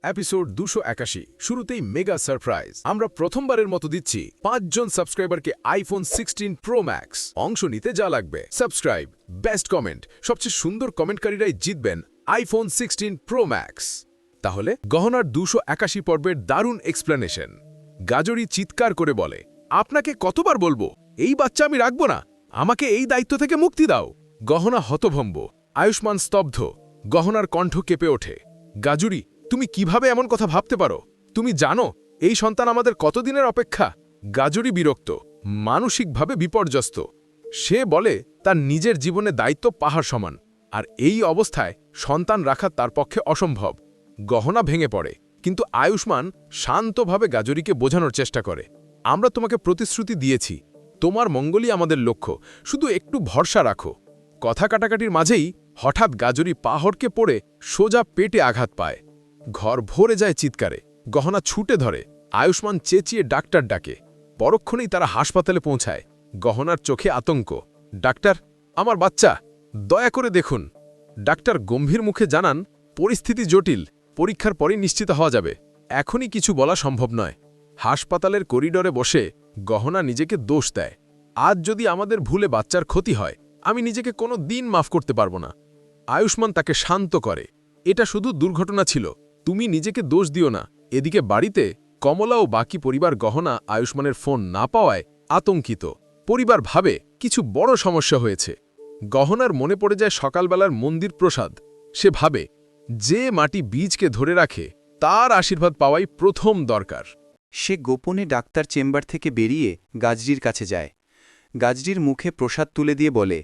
Episode 281 শুরুতেই mega surprise. আমরা প্রথমবারের মতো দিচ্ছি 5 জন সাবস্ক্রাইবারকে আইফোন 16 প্রো ম্যাক্স। অংশ নিতে যা লাগবে সাবস্ক্রাইব, বেস্ট কমেন্ট, সবচেয়ে সুন্দর কমেন্টকারীরাই জিতবেন আইফোন 16 প্রো ম্যাক্স। তাহলে গহনার 281 পর্বের দারুণ এক্সপ্লেনেশন। গাজরি চিৎকার করে বলে, আপনাকে কতবার বলবো এই বাচ্চা আমি রাখবো না, আমাকে এই দায়িত্ব থেকে মুক্তি দাও। গহনা হতভম্ব, আয়ুষ্মান স্তব্ধ। গহনার কণ্ঠ কেঁপে ওঠে, গাজুরি তুমি কিভাবে এমন কথা ভাবতে পারো? তুমি জানো এই সন্তান আমাদের কতদিনের অপেক্ষা? গাজরি বিরক্ত, মানসিকভাবে বিপর্যস্ত। সে বলে তার নিজের জীবনে দায়িত্ব পাহাড় সমান, আর এই অবস্থায় সন্তান রাখা তার পক্ষে অসম্ভব। গহনা ভেঙে পড়ে, কিন্তু আয়ুষ্মান শান্তভাবে গাজরিকে বোঝানোর চেষ্টা করে, আমরা তোমাকে প্রতিশ্রুতি দিয়েছি, তোমার মঙ্গলই আমাদের লক্ষ্য, শুধু একটু ভরসা রাখো। কথা কাটাকাটির মাঝেই হঠাৎ গাজরি পাহড়কে পড়ে সোজা পেটে আঘাত পায়। ঘর ভরে যায় চিৎকারে, গহনা ছুটে ধরে। আয়ুষ্মান চেঁচিয়ে ডাক্তার ডাকে। পরক্ষণেই তারা হাসপাতালে পৌঁছায়। গহনার চোখে আতঙ্ক। ডাক্তার, আমার বাচ্চা, দয়া করে দেখুন। ডাক্তার গম্ভীর মুখে জানান, পরিস্থিতি জটিল, পরীক্ষার পরেই নিশ্চিত হওয়া যাবে, এখনই কিছু বলা সম্ভব নয়। হাসপাতালের করিডোরে বসে গহনা নিজেকে দোষ দেয়, আজ যদি আমাদের ভুলে বাচ্চার ক্ষতি হয়, আমি নিজেকে কোনো দিন মাফ করতে পারবো না। আয়ুষ্মান তাকে শান্ত করে, এটা শুধু দুর্ঘটনা ছিল, তুমি নিজেকে দোষ দিও না। এদিকে বাড়িতে কমলা ও বাকি পরিবার গহনা আয়ুষ্মানের ফোন না পাওয়ায় আতঙ্কিত। পরিবার ভাবে কিছু বড় সমস্যা হয়েছে। গহনার মনে পড়ে যায় সকালবেলার মন্দির প্রসাদ। সে ভাবে যে মাটি বীজকে ধরে রাখে তার আশীর্বাদ পাওয়াই প্রথম দরকার। সে গোপনে ডাক্তার চেম্বার থেকে বেরিয়ে গাজরির কাছে যায়। গাজরির মুখে প্রসাদ তুলে দিয়ে বলে,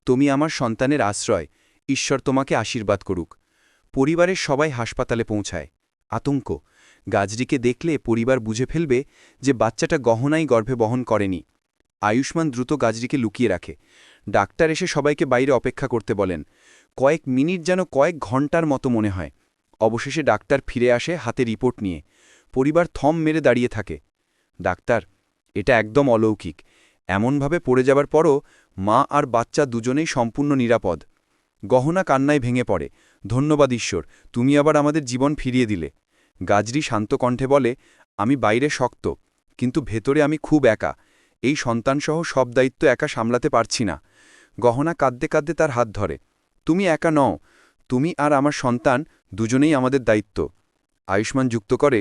তুমি আমার সন্তানের আশ্রয়, ঈশ্বর তোমাকে আশীর্বাদ করুক। পরিবারের সবাই হাসপাতালে পৌঁছায়। আতঙ্ক, গাজরিকে দেখলে পরিবার বুঝে ফেলবে যে বাচ্চাটা গহনাই গর্ভে বহন করেনি। আয়ুষ্মান দ্রুত গাজরিকে লুকিয়ে রাখে। ডাক্তার এসে সবাইকে বাইরে অপেক্ষা করতে বলেন। কয়েক মিনিট যেন কয়েক ঘন্টার মতো মনে হয়। অবশেষে ডাক্তার ফিরে আসে হাতে রিপোর্ট নিয়ে। পরিবার থম মেরে দাঁড়িয়ে থাকে। ডাক্তার, এটা একদম অলৌকিক, এমনভাবে পড়ে যাবার পরও মা আর বাচ্চা দুজনেই সম্পূর্ণ নিরাপদ। গহনা কান্নায় ভেঙে পড়ে, ধন্যবাদ ঈশ্বর, তুমি আবার আমাদের জীবন ফিরিয়ে দিলে। গাজরি শান্ত কণ্ঠে বলে, আমি বাইরে শক্ত, কিন্তু ভেতরে আমি খুব একা, এই সন্তানসহ সব দায়িত্ব একা সামলাতে পারছি না। গহনা কাঁদতে কাঁদতে তার হাত ধরে, তুমি একা নও, তুমি আর আমার সন্তান দুজনেই আমাদের দায়িত্ব। আয়ুষ্মান যুক্ত করে,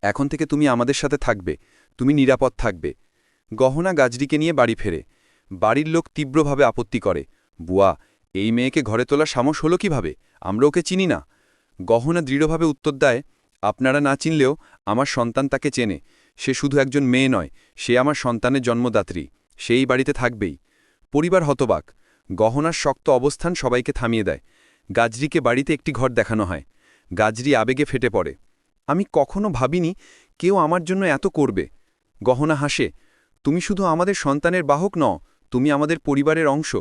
এখন থেকে তুমি আমাদের সাথে থাকবে, তুমি নিরাপদ থাকবে। গহনা গাজরিকে নিয়ে বাড়ি ফেরে। বাড়ির লোক তীব্রভাবে আপত্তি করে, বুয়া, এই মেয়েকে ঘরে তোলার সাহস হলো কিভাবে? আমরা ওকে চিনি না। গহনা দৃঢ়ভাবে উত্তর দেয়, আপনারা না চিনলেও আমার সন্তান তাকে চেনে, সে শুধু একজন মেয়ে নয়, সে আমার সন্তানের জন্মদাত্রী, সেই বাড়িতে থাকবেই। পরিবার হতবাক। গহনার শক্ত অবস্থান সবাইকে থামিয়ে দেয়। গাজরিকে বাড়িতে একটি ঘর দেখানো হয়। গাজরি আবেগে ফেটে পড়ে, আমি কখনো ভাবিনি কেউ আমার জন্য এত করবে। গহনা হাসে, তুমি শুধু আমাদের সন্তানের বাহক নও, তুমি আমাদের পরিবারের অংশ।